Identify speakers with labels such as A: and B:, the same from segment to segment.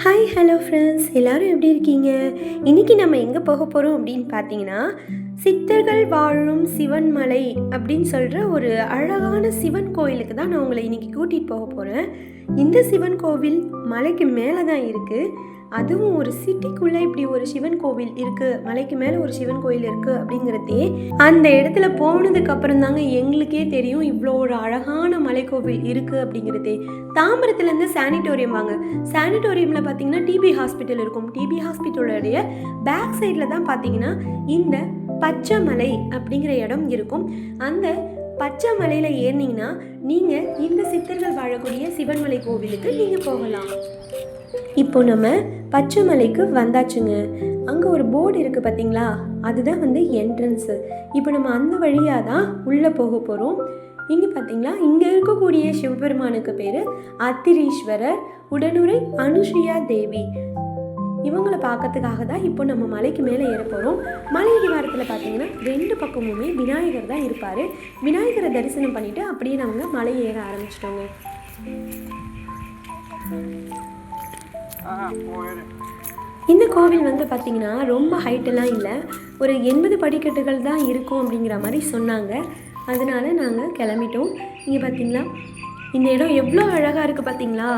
A: Hi hello friends, எல்லோரும் எப்படி இருக்கீங்க? இன்றைக்கி நம்ம எங்கே போக போகிறோம் அப்படின்னு பார்த்தீங்கன்னா, சித்தர்கள் வாழும் சிவன் மலை அப்படின்னு சொல்கிற ஒரு அழகான சிவன் கோயிலுக்கு தான் நான் உங்களை இன்றைக்கி கூட்டிகிட்டு போக போகிறேன். இந்த சிவன் கோவில் மலைக்கு மேலே தான் இருக்குது. அதுவும் ஒரு சிட்டிக்குள்ளே இப்படி ஒரு சிவன் கோவில் இருக்குது, மலைக்கு மேலே ஒரு சிவன் கோயில் இருக்குது அப்படிங்கிறதே அந்த இடத்துல போனதுக்கு அப்புறம் தாங்க எங்களுக்கே தெரியும் இவ்வளோ ஒரு அழகான மலைக்கோவில் இருக்குது அப்படிங்கிறதே. தாம்பரத்துலேருந்து சானிட்டோரியம் வாங்க. சானிட்டோரியமில் பார்த்தீங்கன்னா டிபி ஹாஸ்பிட்டல் இருக்கும். டிபி ஹாஸ்பிட்டலுடைய பேக் சைடில் தான் பார்த்தீங்கன்னா இந்த பச்சை மலை அப்படிங்கிற இடம் இருக்கும். அந்த பச்சை மலையில் ஏறினீங்கன்னா நீங்கள் இந்த சித்தர்கள் வாழக்கூடிய சிவன்மலை கோவிலுக்கு நீங்கள் போகலாம். இப்போ நம்ம பச்சை மலைக்கு வந்தாச்சுங்க. அங்கே ஒரு போர்டு இருக்குது பார்த்தீங்களா, அதுதான் என்ட்ரன்ஸு. இப்போ நம்ம அந்த வழியாக தான் உள்ளே போக போகிறோம். இங்கே பார்த்தீங்களா, இங்கே இருக்கக்கூடிய சிவபெருமானுக்கு பேர் அத்திரீஸ்வரர், உடனுரை அனுசுயா தேவி. இவங்களை பார்க்கறதுக்காக தான் இப்போ நம்ம மலைக்கு மேலே ஏற போகிறோம். மலை அடிவாரத்தில் பார்த்தீங்கன்னா 2 பக்கமுமே விநாயகர் தான் இருப்பார். விநாயகரை தரிசனம் பண்ணிவிட்டு அப்படியே நாங்கள் மலை ஏற ஆரம்பிச்சிட்டோங்க. இந்த கோவில் பார்த்திங்கன்னா ரொம்ப ஹைட்டெல்லாம் இல்லை, ஒரு 80 படிக்கட்டுகள் தான் இருக்கும் அப்படிங்கிற மாதிரி சொன்னாங்க. அதனால் நாங்கள் கிளம்பிட்டோம். இங்கே பார்த்திங்களா, இந்த இடம் எவ்வளோ அழகாக இருக்குது பார்த்திங்களா.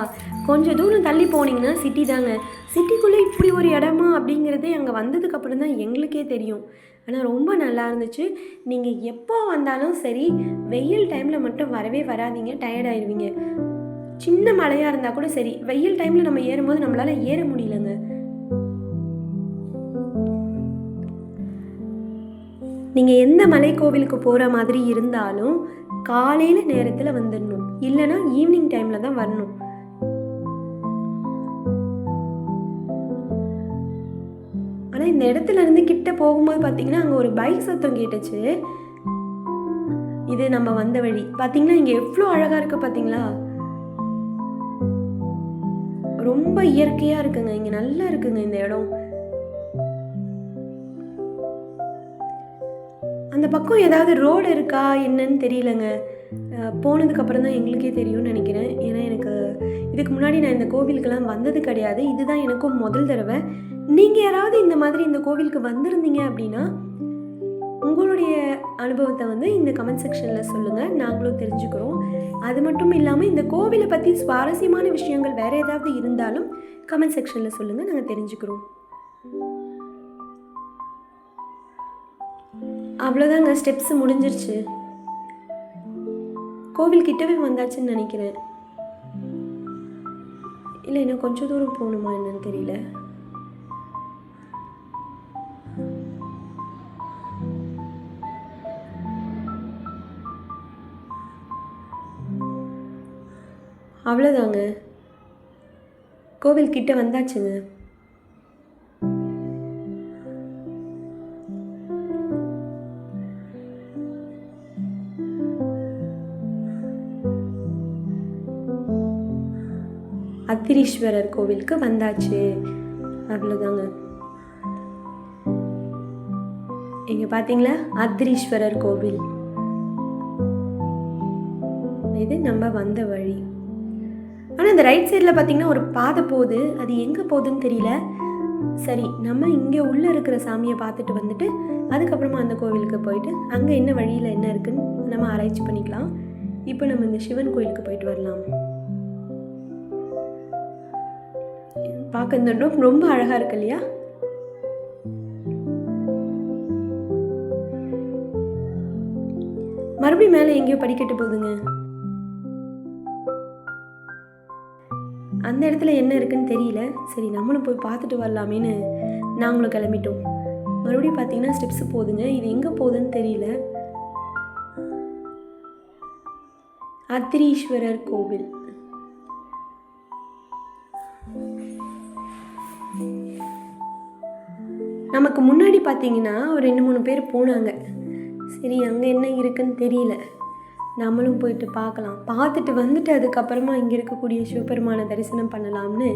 A: கொஞ்சம் தூரம் தள்ளி போனீங்கன்னா சிட்டி தாங்க. சிட்டிக்குள்ளே இப்படி ஒரு இடமா அப்படிங்கிறதே அங்கே வந்ததுக்கப்புறம் தான் எங்களுக்கே தெரியும். ஆனால் ரொம்ப நல்லா இருந்துச்சு. நீங்கள் எப்போ வந்தாலும் சரி, வெயில் டைமில் மட்டும் வரவே வராதிங்க, டயர்டாயிருவீங்க. சின்ன மலையாக இருந்தால் கூட சரி, வெயில் டைமில் நம்ம ஏறும்போது நம்மளால் ஏற முடியலங்க. நீங்கள் எந்த மலை கோவிலுக்கு போகிற மாதிரி இருந்தாலும் காலையில் நேரத்தில் வந்துடணும், இல்லைனா ஈவினிங் டைமில் தான் வரணும். ஆனால் இந்த இடத்துல இருந்து கிட்ட போகும்போது பார்த்தீங்கன்னா அங்கே ஒரு பைக் சத்தம் கேட்டுச்சு. இது நம்ம வந்த வழி. பார்த்தீங்கன்னா இங்கே எவ்வளோ அழகாக இருக்குது பார்த்தீங்களா. ரொம்ப இயற்கையாக இருக்குங்க, இங்கே நல்லா இருக்குங்க இந்த இடம். அந்த பக்கம் ஏதாவது ரோடு இருக்கா என்னன்னு தெரியலங்க. போனதுக்கப்புறம் தான் எங்களுக்கே தெரியும்னு நினைக்கிறேன். ஏன்னா எனக்கு இதுக்கு முன்னாடி நான் இந்த கோவிலுக்கெல்லாம் வந்தது கிடையாது. இதுதான் எனக்கும் முதல் தடவை. நீங்கள் யாராவது இந்த மாதிரி இந்த கோவிலுக்கு வந்திருந்தீங்க அப்படின்னா உங்களுடைய அனுபவத்தை இந்த கமெண்ட் செக்ஷனில் சொல்லுங்கள், நாங்களும் தெரிஞ்சுக்கிறோம். அது மட்டும் இல்லாமல் இந்த கோவிலை பற்றி சுவாரஸ்யமான விஷயங்கள் வேறு ஏதாவது இருந்தாலும் கமெண்ட் செக்ஷனில் சொல்லுங்கள், நாங்கள் தெரிஞ்சுக்கிறோம். அவ்வளோதாங்க, ஸ்டெப்ஸ் முடிஞ்சிருச்சு. கோவில் கிட்டவே வந்தாச்சுன்னு நினைக்கிறேன். இல்லை, இன்னும் கொஞ்சம் தூரம் போகணுமா என்னன்னு தெரியல. அவ்வளோதாங்க, கோவில் கிட்ட வந்தாச்சுங்க. அத்திரீஸ்வரர் கோவிலுக்கு வந்தாச்சு. அவ்வளோதாங்க. இங்கே பார்த்தீங்களா, அத்திரீஸ்வரர் கோவில். இது நம்ம வந்த வழி. ஆனால் இந்த ரைட் சைடில் பார்த்தீங்கன்னா ஒரு பாதை போகுது, அது எங்கே போகுதுன்னு தெரியல. சரி, நம்ம இங்கே உள்ளே இருக்கிற சாமியை பார்த்துட்டு வந்துட்டு அதுக்கப்புறமா அந்த கோவிலுக்கு போயிட்டு அங்கே என்ன வழியில் என்ன இருக்குன்னு நம்ம ஆராய்ச்சி பண்ணிக்கலாம். இப்போ நம்ம இந்த சிவன் கோயிலுக்கு போயிட்டு வரலாம். பார்க்க இந்த இடம் ரொம்ப அழகாக இருக்கு இல்லையா. மறுபடியும் மேலே எங்கேயோ படிக்கட்டு போகுதுங்க. அந்த இடத்துல என்ன இருக்குன்னு தெரியல. சரி, நம்மளும் போய் பார்த்துட்டு வரலாமேன்னு நாங்களும் கிளம்பிட்டோம். மறுபடியும் பார்த்தீங்கன்னா ஸ்டெப்ஸ் போகுதுங்க. இது எங்கே போகுதுன்னு தெரியல. அத்திரீஸ்வரர் கோவில். நமக்கு முன்னாடி பார்த்தீங்கன்னா ஒரு 2-3 பேர் போனாங்க. சரி, அங்கே என்ன இருக்குன்னு தெரியல, நம்மளும் போயிட்டு பார்க்கலாம். பார்த்துட்டு வந்துட்டு அதுக்கப்புறமா இங்கே இருக்கக்கூடிய சிவபெருமானை தரிசனம் பண்ணலாம்னு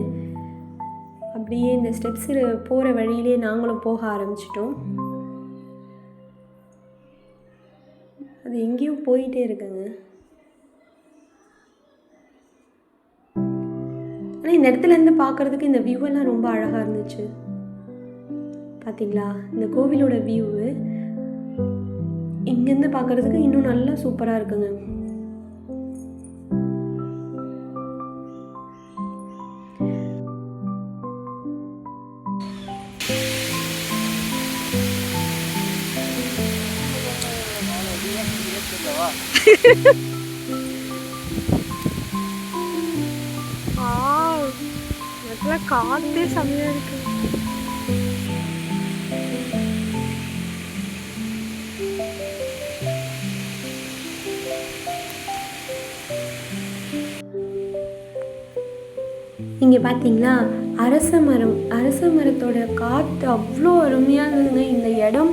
A: அப்படியே இந்த ஸ்டெப்ஸ் போகிற வழியிலே நாங்களும் போக ஆரம்பிச்சிட்டோம். அது எங்கேயும் போயிட்டே இருக்குங்க. ஆனால் இந்த இடத்துலேருந்து பார்க்குறதுக்கு இந்த வியூவெல்லாம் ரொம்ப அழகாக இருந்துச்சு. பார்த்தீங்களா, இந்த கோவிலோட வியூவு இங்கேருந்து பார்க்குறதுக்கு இன்னும் நல்லா சூப்பராக இருக்குங்க. காத்தே செம்மையா இருக்கு. இங்கே பார்த்தீங்களா, அரச மரத்தோட காற்று அவ்வளோ அருமையாக இருந்ததுங்க. இந்த இடம்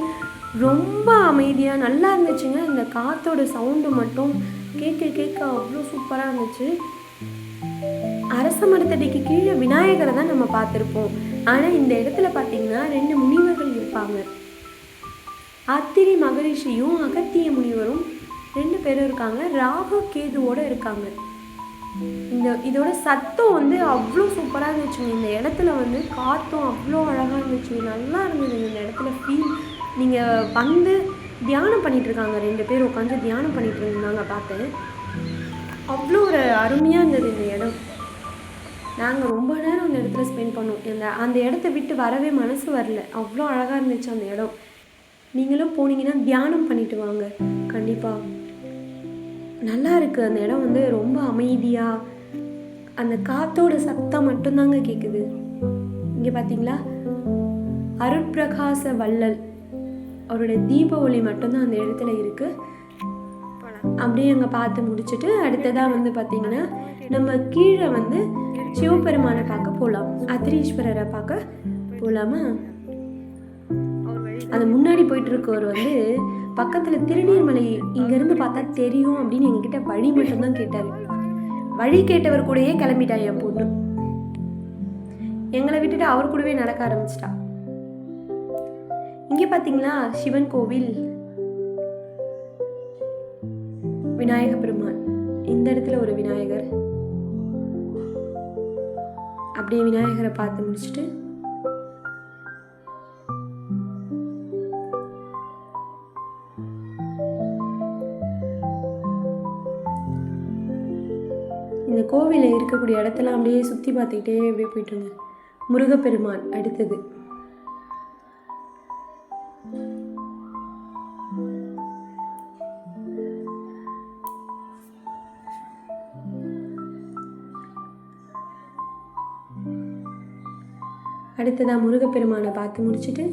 A: ரொம்ப அமைதியாக நல்லா இருந்துச்சுங்க. இந்த காற்றோட சவுண்டு மட்டும் கேட்க அவ்வளோ சூப்பராக இருந்துச்சு. அரச மரத்தடிக்கு கீழே விநாயகரை தான் நம்ம பார்த்துருப்போம். ஆனால் இந்த இடத்துல பார்த்தீங்கன்னா 2 முனிவர்கள் இருப்பாங்க. அத்திரி மகரிஷியும் அகத்திய முனிவரும் 2 பேரும் இருக்காங்க. ராகு கேதுவோடு இருக்காங்க. இதோட சத்தம் வந்து அவ்வளோ சூப்பராக இருந்துச்சுங்க. இந்த இடத்துல வந்து காற்றும் அவ்வளோ அழகாக இருந்துச்சு. நல்லா இருந்தது இந்த இடத்துல ஃபீல். நீங்கள் வந்து தியானம் பண்ணிகிட்ருக்காங்க, 2 பேர் உட்காந்து தியானம் பண்ணிகிட்டு இருந்தாங்க. பார்த்தேன், அவ்வளோ ஒரு அருமையாக இருந்தது இந்த இடம். நாங்கள் ரொம்ப நேரம் அந்த இடத்துல ஸ்பெண்ட் பண்ணோம். அந்த இடத்த விட்டு வரவே மனசு வரல, அவ்வளோ அழகாக இருந்துச்சு அந்த இடம். நீங்களும் போனீங்கன்னா தியானம் பண்ணிட்டு வாங்க, கண்டிப்பாக நல்லா இருக்குது. அந்த இடம் வந்து ரொம்ப அமைதியாக, அந்த காற்றோட சத்தம் மட்டும்தாங்க கேட்குது. இங்கே பார்த்தீங்களா, அருட்பிரகாச வள்ளல் அவருடைய தீப ஒளி மட்டும்தான் அந்த இடத்துல இருக்குது. அப்படியே அங்கே பார்த்து முடிச்சுட்டு அடுத்ததாக வந்து பார்த்திங்கன்னா நம்ம கீழே வந்து சிவபெருமானை பார்க்க போகலாம், அதிரீஸ்வரரை பார்க்க போகலாமா. அது முன்னாடி போயிட்டு இருக்கவர் வந்து பக்கத்தில் திருநீர்மலை இங்கேருந்து பார்த்தா தெரியும் அப்படின்னு எங்ககிட்ட வழி மட்டும்தான் கேட்டார். வழி கேட்டவர் கூடயே கிளம்பிட்டா என் பொண்ணு. எங்களை விட்டுட்டு அவர் கூடவே நடக்க ஆரம்பிச்சிட்டா. இங்கே பார்த்தீங்களா, சிவன் கோவில், விநாயக பெருமான். இந்த இடத்துல ஒரு விநாயகர். அப்படியே விநாயகரை பார்த்து முடிச்சுட்டு இந்த கோவிலில் இருக்கக்கூடிய இடத்தெல்லாம் அப்படியே சுற்றி பார்த்துக்கிட்டே அப்படியே போயிட்டுருங்க. முருகப்பெருமான் அடுத்தது. அடுத்ததாக முருகப்பெருமானை பார்த்து முடிச்சுட்டு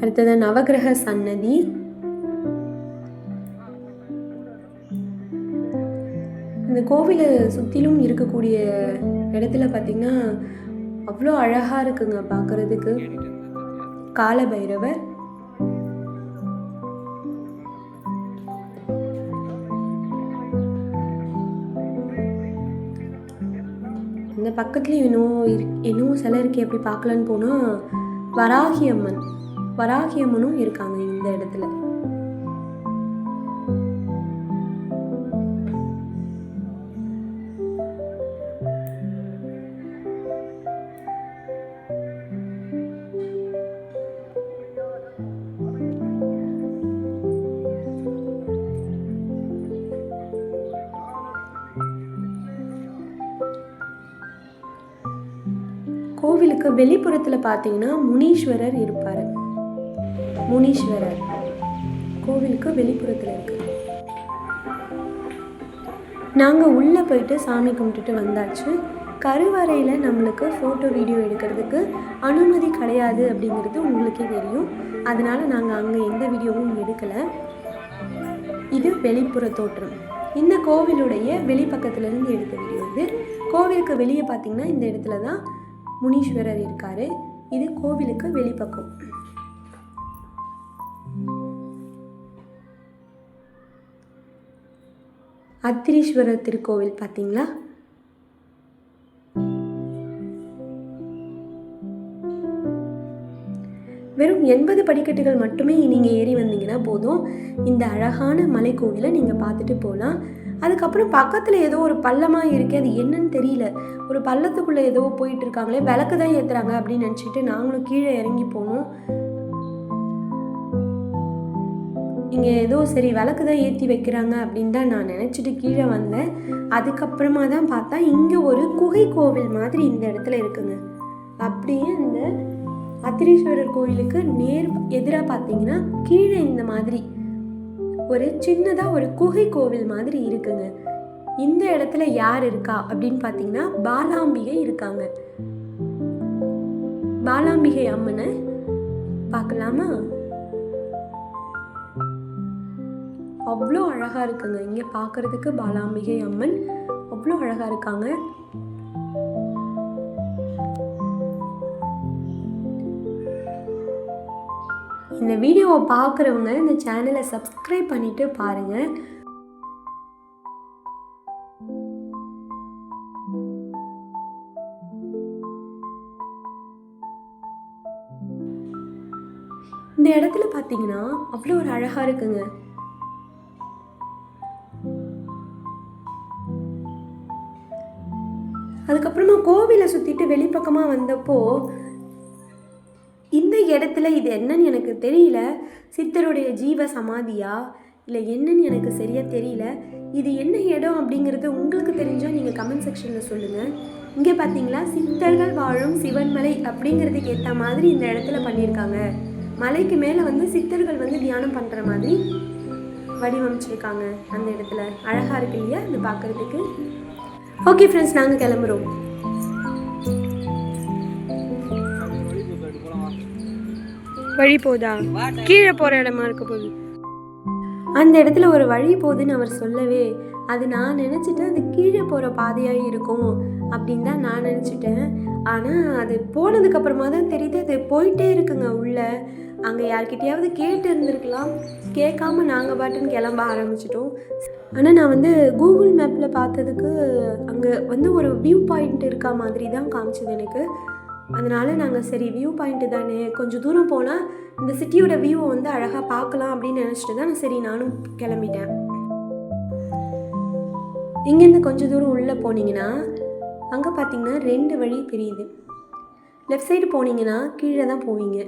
A: அடுத்ததாக நவகிரக சன்னதி. இந்த கோவிலை சுற்றிலும் இருக்கக்கூடிய இடத்துல பார்த்திங்கன்னா அவ்வளோ அழகாக இருக்குங்க பார்க்குறதுக்கு. காலபைரவர், இந்த பக்கத்துலேயும் இன்னும் சிலை இருக்கே, அப்படி பார்க்கலான்னு போனால் வராகியம்மனும் இருக்காங்க இந்த இடத்துல. கோவிலுக்கு வெளிப்புறத்தில் பார்த்தீங்கன்னா முனீஸ்வரர் இருப்பார். முனீஸ்வரர் கோவிலுக்கு வெளிப்புறத்தில் இருக்கு. நாங்கள் உள்ளே போயிட்டு சாமி கும்பிட்டுட்டு வந்தாச்சு. கருவறையில் நம்மளுக்கு ஃபோட்டோ வீடியோ எடுக்கிறதுக்கு அனுமதி கிடையாது அப்படிங்கிறது உங்களுக்கே தெரியும். அதனால் நாங்கள் அங்கே எந்த வீடியோவும் எடுக்கலை. இது வெளிப்புற தோற்றம். இந்த கோவிலுடைய வெளிப்பக்கத்துலேருந்து எடுத்த வீடியோ இது. கோவிலுக்கு வெளியே பார்த்திங்கன்னா இந்த இடத்துல தான் முனீஸ்வரர் இருக்கார். இது கோவிலுக்கு வெளிப்பக்கம். அத்திரீஸ்வரர் திருக்கோவில் பார்த்தீங்களா. வெறும் 80 படிக்கட்டுகள் மட்டுமே நீங்கள் ஏறி வந்தீங்கன்னா போதும், இந்த அழகான மலைக்கோவிலை நீங்கள் பார்த்துட்டு போகலாம். அதுக்கப்புறம் பக்கத்தில் ஏதோ ஒரு பள்ளமாக இருக்குது, அது என்னன்னு தெரியல. ஒரு பள்ளத்துக்குள்ளே ஏதோ போயிட்டு இருக்காங்களே, விளக்கு தான் ஏற்றுறாங்க அப்படின்னு நினச்சிட்டு நாங்களும் கீழே இறங்கி போனோம். இங்கே ஏதோ சரி விளக்கு தான் ஏற்றி வைக்கிறாங்க அப்படின்னு தான் நான் நினச்சிட்டு கீழே வந்தேன். அதுக்கப்புறமா தான் பார்த்தா இங்கே ஒரு குகை கோவில் மாதிரி இந்த இடத்துல இருக்குங்க. அப்படியே இந்த அத்திரீஸ்வரர் கோயிலுக்கு நேர் எதிராக பார்த்தீங்கன்னா கீழே இந்த மாதிரி ஒரு சின்னதாக ஒரு குகை கோவில் மாதிரி இருக்குங்க. இந்த இடத்துல யார் இருக்கா அப்படின்னு பார்த்தீங்கன்னா பாலாம்பிகை இருக்காங்க. பாலாம்பிகை அம்மனை பார்க்கலாமா? அவ்வளோ அழகாக இருக்குங்க. இங்கே பார்க்குறதுக்கு பாலாம்பிகை அம்மன் அவ்வளோ அழகாக இருக்காங்க. இந்த வீடியோவை பார்க்குறவங்க இந்த சேனலை சப்ஸ்கிரைப் பண்ணிவிட்டு பாருங்கள். இந்த இடத்துல பார்த்தீங்கன்னா அவ்வளோ ஒரு அழகாக இருக்குங்க. அதுக்கப்புறமா கோவிலை சுற்றிட்டு வெளிப்பக்கமாக வந்தப்போ இந்த இடத்துல இது என்னன்னு எனக்கு தெரியல. சித்தருடைய ஜீவ சமாதியா இல்லை என்னன்னு எனக்கு சரியாக தெரியல. இது என்ன இடம் அப்படிங்கிறது உங்களுக்கு தெரிஞ்சால் நீங்கள் கமெண்ட் செக்ஷனில் சொல்லுங்கள். இங்கே பார்த்தீங்களா, சித்தர்கள் வாழும் சிவன்மலை அப்படிங்கிறதுக்கு ஏற்ற மாதிரி இந்த இடத்துல பண்ணியிருக்காங்க. மலைக்கு மேலே வந்து சித்தர்கள் வந்து தியானம் பண்ணுற மாதிரி வடிவமைச்சிருக்காங்க. அந்த இடத்துல அழகாக இருக்கு இல்லையா இது பார்க்குறதுக்கு. ஓகே ஃப்ரெண்ட்ஸ், நாங்கள் கிளம்புறோம். வழி போதா? கீழே போகிற இடமா இருக்க போகுது. அந்த இடத்துல ஒரு வழி போகுதுன்னு அவர் சொல்லவே அது நான் நினச்சிட்டேன் அது கீழே போகிற பாதையாக இருக்கும் அப்படின்னு தான் நான் நினச்சிட்டேன். ஆனால் அது போனதுக்கப்புறமா தான் தெரியுது அது போயிட்டே இருக்குங்க உள்ளே. அங்கே யார்கிட்டையாவது கேட்டு இருந்திருக்கலாம், கேட்காம நாங்கள் பாட்டுன்னு கிளம்ப ஆரம்பிச்சிட்டோம். ஆனால் நான் வந்து கூகுள் மேப்பில் பார்த்ததுக்கு அங்கே வந்து ஒரு வியூ பாயிண்ட் இருக்கா மாதிரி தான் காமிச்சது எனக்கு. அதனால் நாங்கள் சரி வியூ பாயிண்ட்டு தானே, கொஞ்சம் தூரம் போனால் இந்த சிட்டியோட வியூவை வந்து அழகாக பார்க்கலாம் அப்படின்னு நினச்சிட்டு தான் சரி நானும் கிளம்பிட்டேன். இங்கேருந்து கொஞ்சம் தூரம் உள்ளே போனீங்கன்னா அங்கே பார்த்தீங்கன்னா 2 வழி பிரியுது. லெஃப்ட் சைடு போனீங்கன்னா கீழே தான் போவீங்க.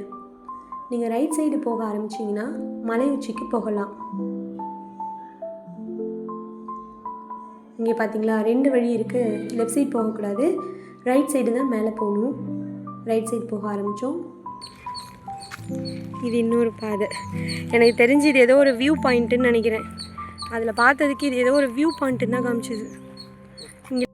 A: நீங்கள் ரைட் சைடு போக ஆரம்பிச்சிங்கன்னா மலை உச்சிக்கு போகலாம். இங்கே பார்த்தீங்களா 2 வழி இருக்குது. லெஃப்ட் சைடு போகக்கூடாது, ரைட் சைடு தான் மேலே போகணும். ரைட் சைடு போக ஆரம்பித்தோம். இது இன்னொரு பாதை. எனக்கு தெரிஞ்சு இது ஏதோ ஒரு வியூ பாயிண்ட்டுன்னு நினைக்கிறேன். அதில் பார்த்ததுக்கு இது ஏதோ ஒரு வியூ பாயிண்ட்டுன்னு தான் காமிச்சிது. இங்கே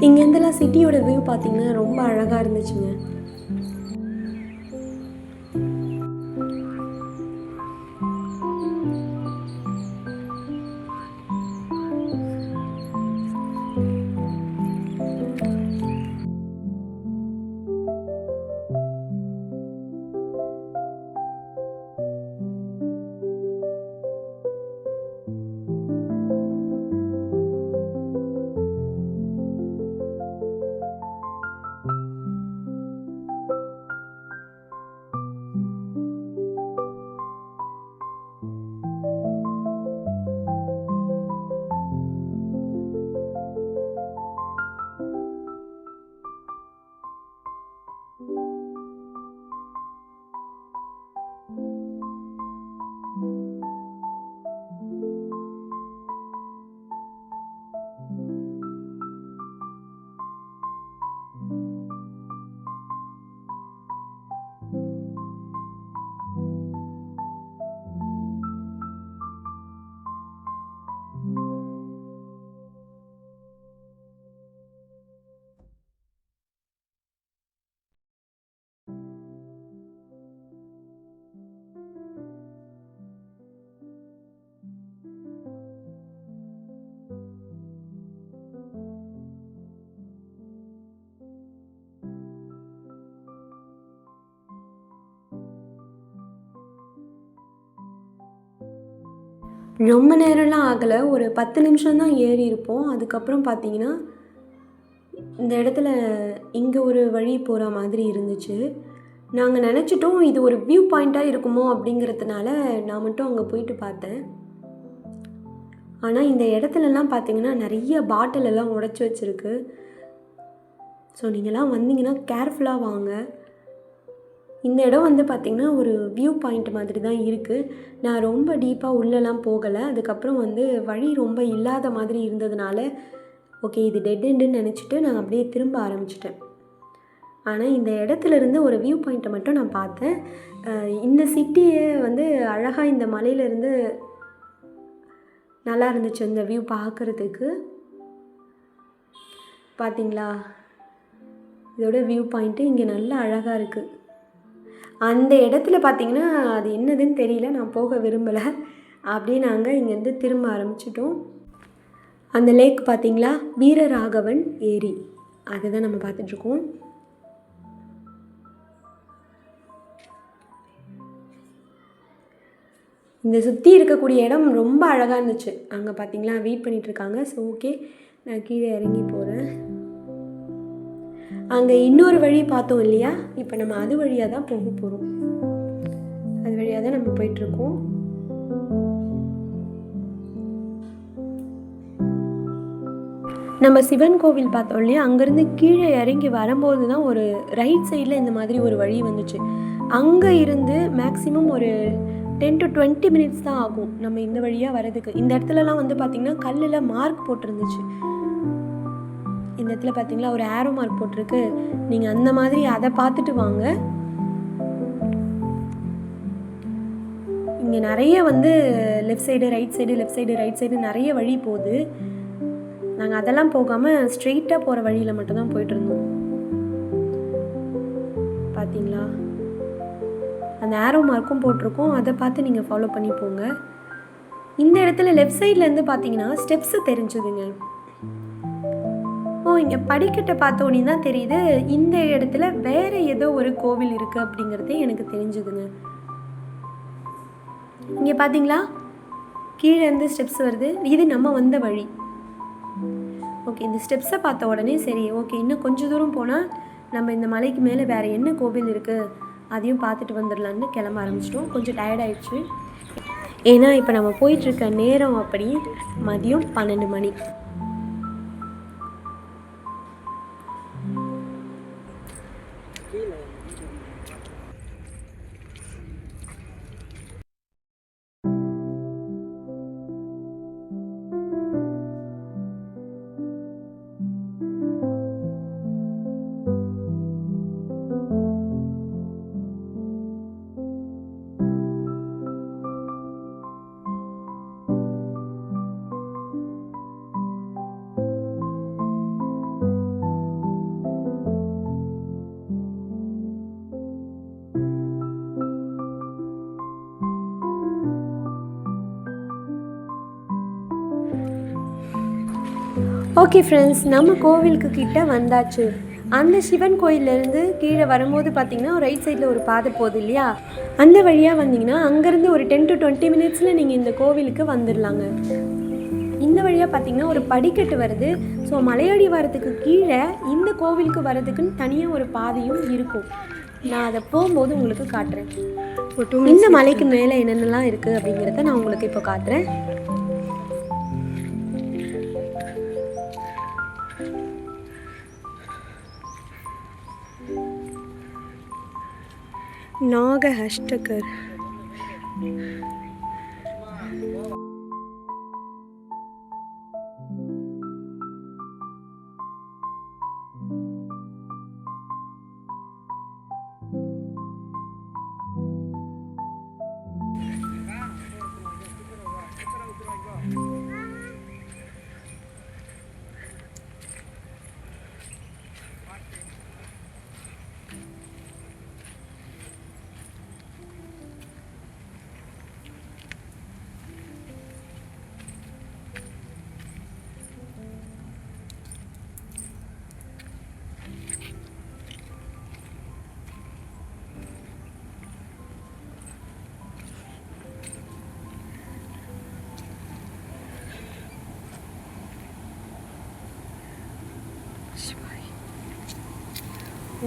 A: இங்கேருந்தெல்லாம் சிட்டியோட வியூ பார்த்தீங்கன்னா ரொம்ப அழகாக இருந்துச்சுங்க. ரொம்ப நேரம்லாம் ஆகலை, ஒரு 10 நிமிஷம் தான் ஏறி இருப்போம். அதுக்கப்புறம் பார்த்தீங்கன்னா இந்த இடத்துல இங்கே ஒரு வழி போகிற மாதிரி இருந்துச்சு. நாங்கள் நினச்சிட்டோம் இது ஒரு வியூ பாயிண்ட்டாக இருக்குமோ அப்படிங்கிறதுனால நான் மட்டும் அங்கே போயிட்டு பார்த்தேன். ஆனால் இந்த இடத்துலலாம் பார்த்தீங்கன்னா நிறைய பாட்டில் எல்லாம் உடைச்சி வச்சுருக்கு. ஸோ நீங்கள்லாம் வந்தீங்கன்னா கேர்ஃபுல்லாக வாங்க. இந்த இடம் வந்து பார்த்திங்கன்னா ஒரு வியூ பாயிண்ட் மாதிரி தான் இருக்குது. நான் ரொம்ப டீப்பாக உள்ளெல்லாம் போகலை. அதுக்கப்புறம் வந்து வழி ரொம்ப இல்லாத மாதிரி இருந்ததுனால ஓகே இது டெட் எண்டுன்னு நினச்சிட்டு நான் அப்படியே திரும்ப ஆரம்பிச்சிட்டேன். ஆனால் இந்த இடத்துலேருந்து ஒரு வியூ பாயிண்ட்டை மட்டும் நான் பார்த்தேன். இந்த சிட்டியை வந்து அழகாக இந்த மலையிலேருந்து நல்லா இருந்துச்சு இந்த வியூ பார்க்குறதுக்கு. பார்த்தீங்களா, இதோட வியூ பாயிண்ட்டு இங்கே நல்லா அழகாக இருக்குது. அந்த இடத்துல பார்த்தீங்கன்னா அது என்னதுன்னு தெரியல, நான் போக விரும்பலை. அப்படியே நாங்கள் இங்கேருந்து திரும்ப ஆரம்பிச்சிட்டோம். அந்த லேக் பார்த்தீங்களா, வீரராகவன் ஏரி, அதுதான் நம்ம பார்த்துட்ருக்கோம். இந்த சுற்றி இருக்கக்கூடிய இடம் ரொம்ப அழகாக இருந்துச்சு. அங்கே பார்த்தீங்களா வெயிட் பண்ணிகிட்ருக்காங்க. ஸோ ஓகே, நான் கீழே இறங்கி போகிறேன். அங்கே இன்னொரு வழி பார்த்தோம் இல்லையா, இப்போ நம்ம அது வழியாக தான் போக போகிறோம். அது வழியாக தான் நம்ம போயிட்டுருக்கோம். நம்ம சிவன் கோவில் பார்த்தோம் இல்லையா, அங்கேருந்து கீழே இறங்கி வரும்போது தான் ஒரு ரைட் சைடில் இந்த மாதிரி ஒரு வழி வந்துச்சு. அங்கே இருந்து மேக்ஸிமம் ஒரு 10 to 20 மினிட்ஸ் தான் ஆகும் நம்ம இந்த வழியாக வர்றதுக்கு. இந்த இடத்துலலாம் வந்து பார்த்திங்கன்னா கல்லில் மார்க் போட்டிருந்துச்சு. இந்த இடத்துல பார்த்தீங்களா ஒரு ஆரோ மார்க் போட்டிருக்கு. நீங்கள் அந்த மாதிரி அதை பார்த்துட்டு வாங்க. இங்கே நிறைய வந்து left side right side left side right side நிறைய வழி போகுது. நாங்கள் அதெல்லாம் போகாமல் ஸ்ட்ரெயிட்டாக போகிற வழியில் மட்டும்தான் போயிட்டுருந்தோம். பார்த்தீங்களா, அந்த ஆரோ மார்க்கும் போட்டிருக்கோம், அதை பார்த்து நீங்கள் ஃபாலோ பண்ணி போங்க. இந்த இடத்துல லெஃப்ட் சைட்லேருந்து பார்த்தீங்கன்னா ஸ்டெப்ஸு தெரிஞ்சுதுங்க. இங்கே படிக்கட்டை பார்த்தோன்னே தான் தெரியுது இந்த இடத்துல வேறு ஏதோ ஒரு கோவில் இருக்குது அப்படிங்கிறதே எனக்கு தெரிஞ்சுதுங்க. இங்கே பார்த்தீங்களா, கீழே இருந்து ஸ்டெப்ஸ் வருது, இது நம்ம வந்த வழி. ஓகே, இந்த ஸ்டெப்ஸை பார்த்த உடனே சரி ஓகே, இன்னும் கொஞ்சம் தூரம் போனால் நம்ம இந்த மலைக்கு மேலே வேறு என்ன கோவில் இருக்குது அதையும் பார்த்துட்டு வந்துடலான்னு கிளம்ப ஆரம்பிச்சிட்டோம். கொஞ்சம் டயர்டாயிடுச்சு, ஏன்னா இப்போ நம்ம போயிட்டுருக்க நேரம் அப்படி மதியம் 12 மணி. ஓகே ஃப்ரெண்ட்ஸ், நம்ம கோவிலுக்கு கிட்ட வந்தாச்சு. அந்த சிவன் கோயிலேருந்து கீழே வரும்போது பார்த்திங்கன்னா ரைட் சைடில் ஒரு பாதை போகுது இல்லையா, அந்த வழியாக வந்தீங்கன்னா அங்கேருந்து ஒரு 10 to 20 மினிட்ஸில் நீங்கள் இந்த கோவிலுக்கு வந்துடலாங்க. இந்த வழியாக பார்த்திங்கன்னா ஒரு படிக்கட்டு வருது. ஸோ மலையடி வரத்துக்கு கீழே இந்த கோவிலுக்கு வர்றதுக்குன்னு தனியாக ஒரு பாதையும் இருக்கும். நான் அதை போகும்போது உங்களுக்கு காட்டுறேன். இந்த மலைக்கு மேலே என்னென்னலாம் இருக்குது அப்படிங்கிறத நான் உங்களுக்கு இப்போ காட்டுறேன். நாக ஹஷ்டகர்,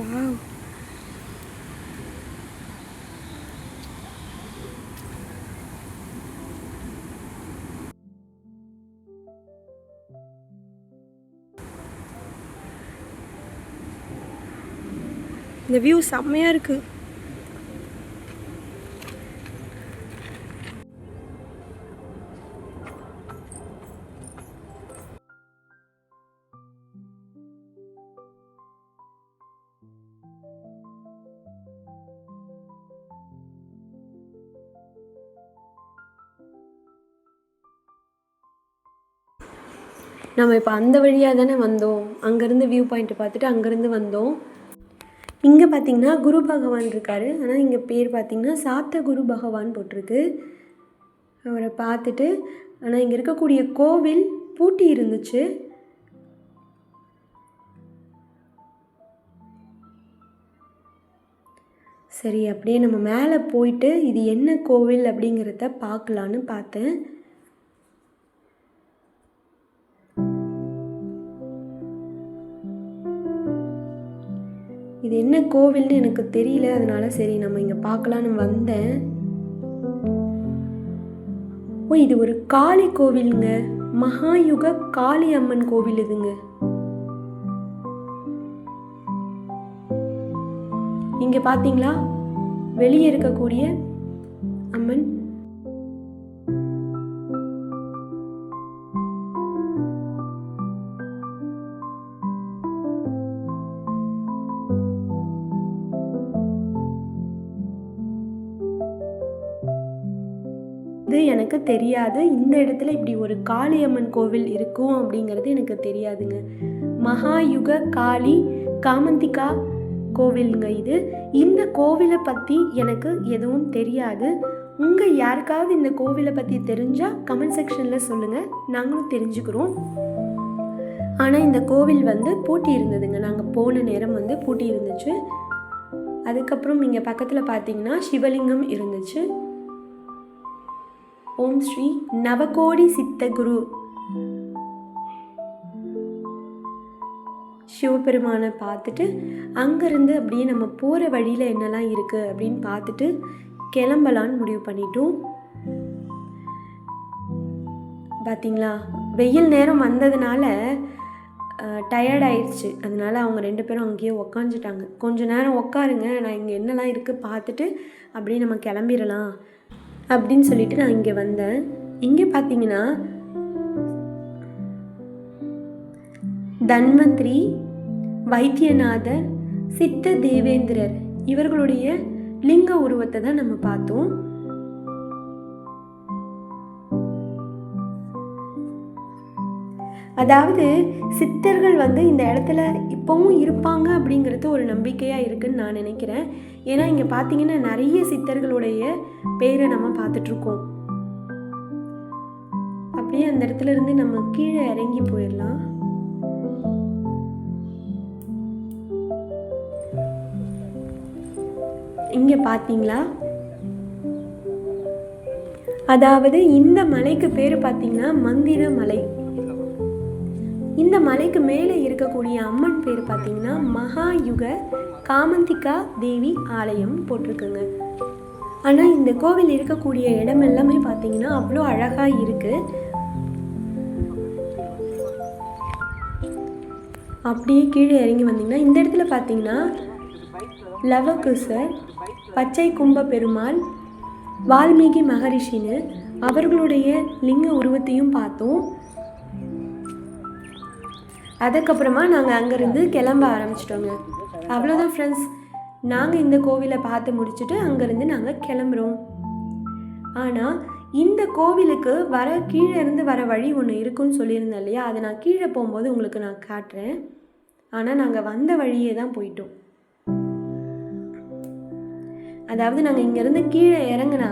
A: வாவ். இந்த வியூ செம்மையாக இருக்குது. நம்ம இப்போ அந்த வழியாக தானே வந்தோம். அங்கேருந்து வியூ பாயிண்ட்டை பார்த்துட்டு அங்கேருந்து வந்தோம். இங்கே பார்த்திங்கன்னா குரு பகவான் இருக்கார். ஆனால் இங்கே பேர் பார்த்திங்கன்னா சாத்த குரு பகவான் போட்டிருக்கு. அவரை பார்த்துட்டு, ஆனால் இங்கே இருக்கக்கூடிய கோவில் பூட்டி இருந்துச்சு. சரி, அப்படியே நம்ம மேலே போயிட்டு இது என்ன கோவில் அப்படிங்கிறத பார்க்கலான்னு பார்த்தேன். இது என்ன கோவில்னு எனக்கு தெரியல, அதனால சரி நம்ம இங்கே பார்க்கலான்னு வந்தேன். ஓ, இது ஒரு காளி கோவிலுங்க. மகாயுக காளி அம்மன் கோவில் இதுங்க. இங்கே பார்த்தீங்களா வெளியே இருக்கக்கூடிய அம்மன். இது எனக்கு தெரியாது. இந்த இடத்துல இப்படி ஒரு காளியம்மன் கோவில் இருக்கும் அப்படிங்கிறது எனக்கு தெரியாதுங்க. மகாயுக காளி காமந்திகா கோவிலுங்க இது. இந்த கோவிலை பற்றி எனக்கு எதுவும் தெரியாது. உங்கள் யாருக்காவது இந்த கோவிலை பற்றி தெரிஞ்சால் கமெண்ட் செக்ஷனில் சொல்லுங்கள், நாங்களும் தெரிஞ்சுக்கிறோம். ஆனால் இந்த கோவில் பூட்டி இருந்ததுங்க. நாங்கள் போன நேரம் பூட்டி இருந்துச்சு. அதுக்கப்புறம் இங்கே பக்கத்தில் பார்த்தீங்கன்னா சிவலிங்கம் இருந்துச்சு. ஓம் ஸ்ரீ நவகோடி சித்தகுரு சிவபெருமானை பார்த்துட்டு அங்கேருந்து அப்படியே நம்ம போகிற வழியில் என்னெல்லாம் இருக்குது அப்படின்னு பார்த்துட்டு கிளம்பலான்னு முடிவு பண்ணிட்டோம். பார்த்திங்களா, வெயில் நேரம் வந்ததுனால டயர்ட் ஆயிடுச்சு. அதனால அவங்க 2 பேரும் அங்கேயே உக்காந்துட்டாங்க. கொஞ்சம் நேரம் உட்காருங்க, நான் இங்கே என்னெல்லாம் இருக்குது பார்த்துட்டு அப்படியே நம்ம கிளம்பிடலாம் அப்படின்னு சொல்லிட்டு நான் இங்கே வந்தேன். இங்கே பார்த்தீங்கன்னா தன்வந்திரி, வைத்தியநாதர், சித்த தேவேந்திரர் இவர்களுடைய லிங்க உருவத்தை தான் நம்ம பார்த்தோம். அதாவது சித்தர்கள் இந்த இடத்துல இப்போவும் இருப்பாங்க அப்படிங்கிறது ஒரு நம்பிக்கையாக இருக்குதுன்னு நான் நினைக்கிறேன். ஏன்னா இங்கே பார்த்தீங்கன்னா நிறைய சித்தர்களுடைய பேரை நம்ம பார்த்துட்ருக்கோம். அப்படியே அந்த இடத்துல இருந்து நம்ம கீழே இறங்கி போயிடலாம். இங்கே பார்த்தீங்களா, அதாவது இந்த மலைக்கு பேர் பார்த்தீங்கன்னா மந்திர மலை. இந்த மலைக்கு மேலே இருக்கக்கூடிய அம்மன் பேர் பார்த்தீங்கன்னா மகாயுக காமந்திகா தேவி ஆலயம் போட்டிருக்குங்க. ஆனால் இந்த கோவில் இருக்கக்கூடிய இடம் எல்லாமே பார்த்தீங்கன்னா அவ்வளோ அழகாக இருக்குது. அப்படியே கீழே இறங்கி வந்தீங்கன்னா இந்த இடத்துல பார்த்தீங்கன்னா லவகுசர், பச்சை கும்ப பெருமாள், வால்மீகி மகரிஷின்னு அவர்களுடைய லிங்க உருவத்தையும் பார்த்தோம். அதுக்கப்புறமா நாங்கள் அங்கேருந்து கிளம்ப ஆரம்பிச்சிட்டோங்க. அவ்வளோதான் ஃப்ரெண்ட்ஸ், நாங்கள் இந்த கோவிலை பார்த்து முடிச்சுட்டு அங்கேருந்து நாங்கள் கிளம்புறோம். ஆனால் இந்த கோவிலுக்கு கீழே இருந்து வர வழி ஒன்று இருக்குன்னு சொல்லியிருந்தேன் இல்லையா, அதை நான் கீழே போகும்போது உங்களுக்கு நான் காட்டுறேன். ஆனால் நாங்கள் வந்த வழியே தான் போயிட்டோம். அதாவது நாங்கள் இங்கேருந்து கீழே இறங்கினா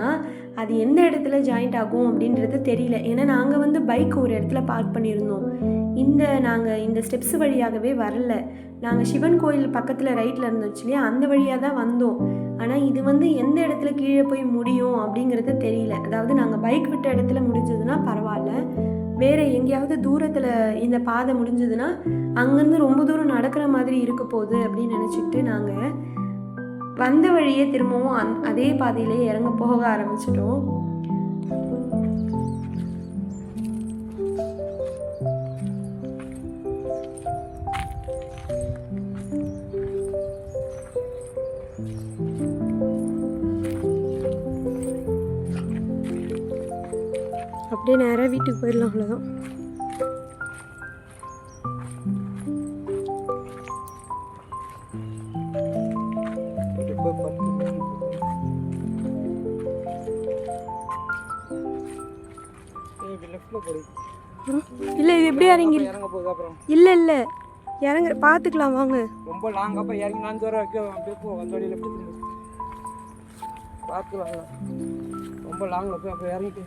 A: அது எந்த இடத்துல ஜாயிண்ட் ஆகும் அப்படின்றது தெரியல. ஏன்னா நாங்கள் பைக் ஒரு இடத்துல பார்க் பண்ணியிருந்தோம். நாங்கள் இந்த ஸ்டெப்ஸ் வழியாகவே வரல. நாங்கள் சிவன் கோயில் பக்கத்தில் ரைட்டில் இருந்துச்சு இல்லையா, அந்த வழியாக தான் வந்தோம். ஆனால் இது எந்த இடத்துல கீழே போய் முடியும் அப்படிங்கிறது தெரியல. அதாவது நாங்கள் பைக் விட்ட இடத்துல முடிஞ்சதுன்னா பரவாயில்ல, வேறு எங்கேயாவது தூரத்தில் இந்த பாதை முடிஞ்சதுன்னா அங்கேருந்து ரொம்ப தூரம் நடக்கிற மாதிரி இருக்க போகுது அப்படின்னு நினச்சிக்கிட்டு நாங்கள் வந்த வழியே திரும்பவும் அதே பாதையிலே இறங்க போக ஆரம்பிச்சிட்டோம். அப்படியே நேராக வீட்டுக்கு போயிடலாம், அவ்வளோதான். இல்லை இது எப்படி இறங்கி இல்லை இல்லை இறங்க பார்த்துக்கலாம் வாங்க.
B: ரொம்ப லாங் அப்போ இறங்கி 4 தூரம் வைக்கும் அப்படியே போ வந்த வழியில் எப்படி பார்த்துக்கலாம். ரொம்ப லாங்கில் போய் அப்போ இறங்கிட்டு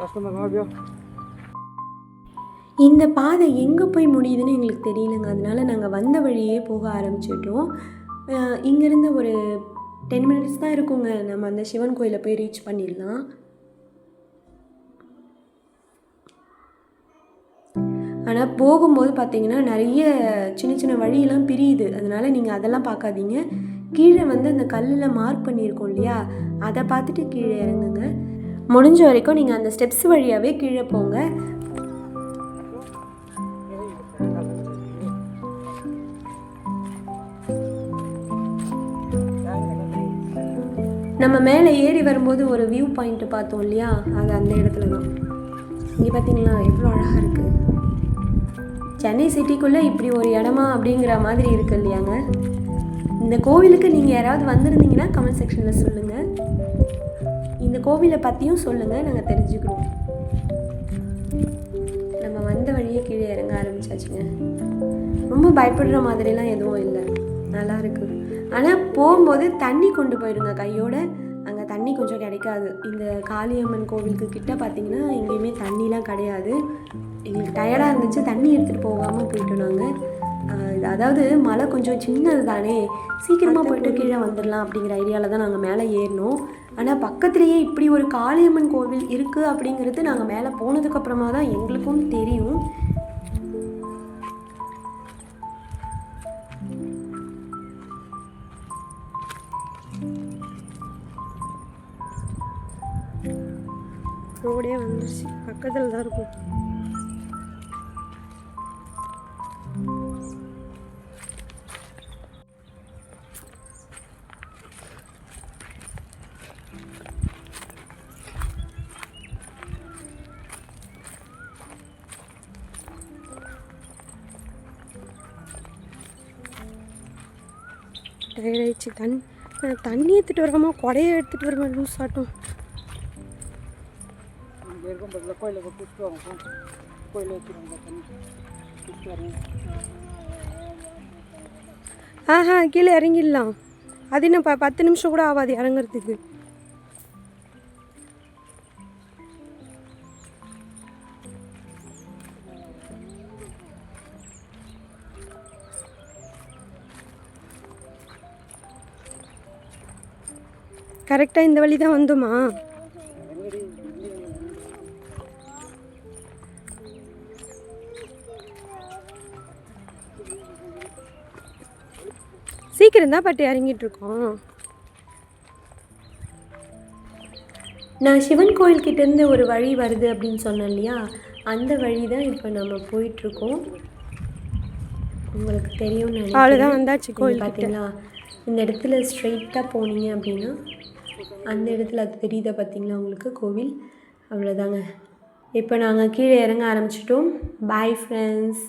B: கஷ்டமாக அப்படியோ.
A: இந்த பாதை எங்கே போய் முடியுதுன்னு எங்களுக்கு தெரியலங்க. அதனால நாங்கள் வந்த வழியே போக ஆரம்பிச்சிட்டோம். இங்கேருந்து ஒரு 10 மினிட்ஸ் தான் இருக்குங்க, நம்ம அந்த சிவன் கோயிலை போய் ரீச் பண்ணிடலாம். ஆனால் போகும்போது பார்த்திங்கன்னா நிறைய சின்ன சின்ன வழியெல்லாம் பிரியுது. அதனால் நீங்கள் அதெல்லாம் பார்க்காதீங்க. கீழே வந்து அந்த கல்லில் மார்க் பண்ணியிருக்கோம் இல்லையா, அதை பார்த்துட்டு கீழே இறங்குங்க. முடிஞ்ச வரைக்கும் நீங்கள் அந்த ஸ்டெப்ஸ் வழியாகவே கீழே போங்க. நம்ம மேலே ஏறி வரும்போது ஒரு வியூ பாயிண்ட்டு பார்த்தோம் இல்லையா, அது அந்த இடத்துல தான். இங்கே பார்த்தீங்களா எவ்வளோ அழகாக இருக்குது. சென்னை சிட்டிக்குள்ளே இப்படி ஒரு இடமா அப்படிங்கிற மாதிரி இருக்குது இல்லையாங்க. இந்த கோவிலுக்கு நீங்கள் யாராவது வந்திருந்தீங்கன்னா கமெண்ட் செக்ஷனில் சொல்லுங்கள். இந்த கோவிலை பற்றியும் சொல்லுங்கள், நாங்கள் தெரிஞ்சுக்கிறோம். நம்ம வந்த வழியே கீழே இறங்க ஆரம்பிச்சாச்சுங்க. ரொம்ப பயப்படுற மாதிரிலாம் எதுவும் இல்லை, நல்லா இருக்குது. ஆனால் போகும்போது தண்ணி கொண்டு போயிடுங்க கையோட. அங்கே தண்ணி கொஞ்சம் கிடைக்காது. இந்த காளியம்மன் கோவிலுக்கு கிட்ட பார்த்திங்கன்னா எங்கேயுமே தண்ணிலாம் கிடையாது. எங்களுக்கு டயர்டாக இருந்துச்சு, தண்ணி எடுத்துகிட்டு போகாமல் போயிட்டோம் நாங்கள். அதாவது மழை கொஞ்சம் சின்னது தானே, சீக்கிரமாக போய்ட்டு கீழே வந்துடலாம் அப்படிங்கிற ஐடியாவில் தான் நாங்கள் மேலே ஏறினோம். ஆனால் பக்கத்துலேயே இப்படி ஒரு காளியம்மன் கோவில் இருக்குது அப்படிங்கிறது நாங்கள் மேலே போனதுக்கப்புறமா தான் எங்களுக்கும் தெரியும். ரோடே வந்துருச்சு, பக்கத்தில் தான் இருக்கும். டயர்டாயிடுச்சு. தண்ணி எடுத்துகிட்டு வராமா, கொடையை எடுத்துகிட்டு வருமா லூஸ் ஆட்டம்.
B: கோயிலை குடிச்சிட்டு வரோம், கோயிலை வச்சுருவாங்க தண்ணி குடிச்சிட்டு வரேன்.
A: ஆஹா கீழே இறங்கிடலாம். அது இன்னும் 10 நிமிஷம் கூட ஆகாது இறங்குறதுக்கு. கரெக்டாக இந்த வழி தான் வந்தோமா? சீக்கிரம் தான் பட்டு இறங்கிட்டுருக்கோம். நான் சிவன் கோயில்கிட்டேருந்து ஒரு வழி வருது அப்படின்னு சொன்னேன் இல்லையா, அந்த வழி தான் இப்போ நம்ம போயிட்டுருக்கோம். உங்களுக்கு தெரியும்னு நினைக்கிறேன். அவ்வளோதான் வந்தாச்சு கோயில். பார்த்தீங்களா, இந்த இடத்துல ஸ்ட்ரெயிட்டாக போனீங்க அப்படின்னா அந்த இடத்துல அது தெரியுதா பார்த்தீங்களா உங்களுக்கு கோவில். அவ்வளோதாங்க. இப்போ நாங்கள் கீழே இறங்க ஆரம்பிச்சிட்டோம். Bye friends.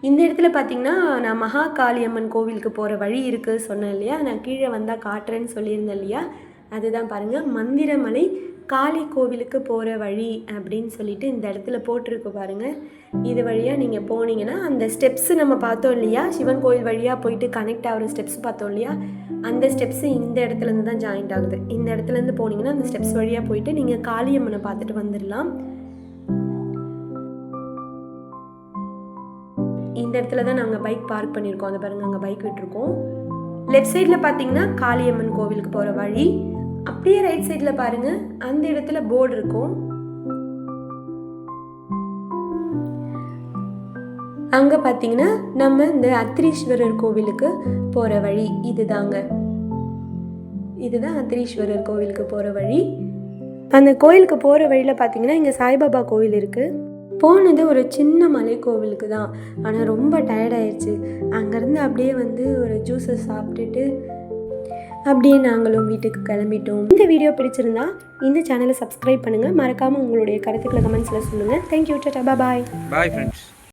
A: இந்த இடத்துல பார்த்திங்கன்னா நான் மகாகாளியம்மன் கோவிலுக்கு போகிற வழி இருக்குது சொன்னேன் இல்லையா, நான் கீழே வந்தால் காட்டுறேன்னு சொல்லியிருந்தேன் இல்லையா, அதுதான் பாருங்கள் மந்திரமலை காளி கோவிலுக்கு போகிற வழி அப்படின்னு சொல்லிட்டு இந்த இடத்துல போட்டிருக்கு பாருங்கள். இது வழியாக நீங்கள் போனீங்கன்னா அந்த ஸ்டெப்ஸு நம்ம பார்த்தோம் இல்லையா, சிவன் கோயில் வழியாக போயிட்டு கனெக்ட் ஆகிற ஸ்டெப்ஸ் பார்த்தோம் இல்லையா, அந்த ஸ்டெப்ஸு இந்த இடத்துலேருந்து தான் ஜாயிண்ட் ஆகுது. இந்த இடத்துலேருந்து போனீங்கன்னா அந்த ஸ்டெப்ஸ் வழியாக போயிட்டு நீங்கள் காளியம்மனை பார்த்துட்டு வந்துடலாம். இந்த இடத்துல தான் நாங்கள் பைக் பார்க் பண்ணியிருக்கோம். அதை பாருங்கள், அங்கே பைக் விட்டுருக்கோம். லெஃப்ட் சைடில் பார்த்தீங்கன்னா காளியம்மன் கோவிலுக்கு போகிற வழி, அப்படியே ரைட் சைடில் பாருங்கள், அந்த இடத்துல போர்டு இருக்கும். அங்கே பார்த்தீங்கன்னா நம்ம இந்த அத்திரீஸ்வரர் கோவிலுக்கு போகிற வழி இதுதான் அத்திரீஸ்வரர் கோவிலுக்கு போகிற வழி. அந்த கோயிலுக்கு போகிற வழியில் பார்த்தீங்கன்னா இங்கே சாய்பாபா கோவில் இருக்குது. போனது ஒரு சின்ன மலை கோவிலுக்கு தான், ஆனால் ரொம்ப டயர்டாயிடுச்சு. அங்கேருந்து அப்படியே வந்து ஒரு ஜூஸை சாப்பிட்டுட்டு அப்படியே நாங்களும் வீட்டுக்கு கிளம்பிட்டோம். இந்த வீடியோ பிடிச்சிருந்தா இந்த சேனலை சப்ஸ்கிரைப் பண்ணுங்கள். மறக்காமல் உங்களுடைய கருத்துக்களை கமெண்ட்ஸில் சொல்லுங்கள். Thank you, tata, bye.
C: Bye friends.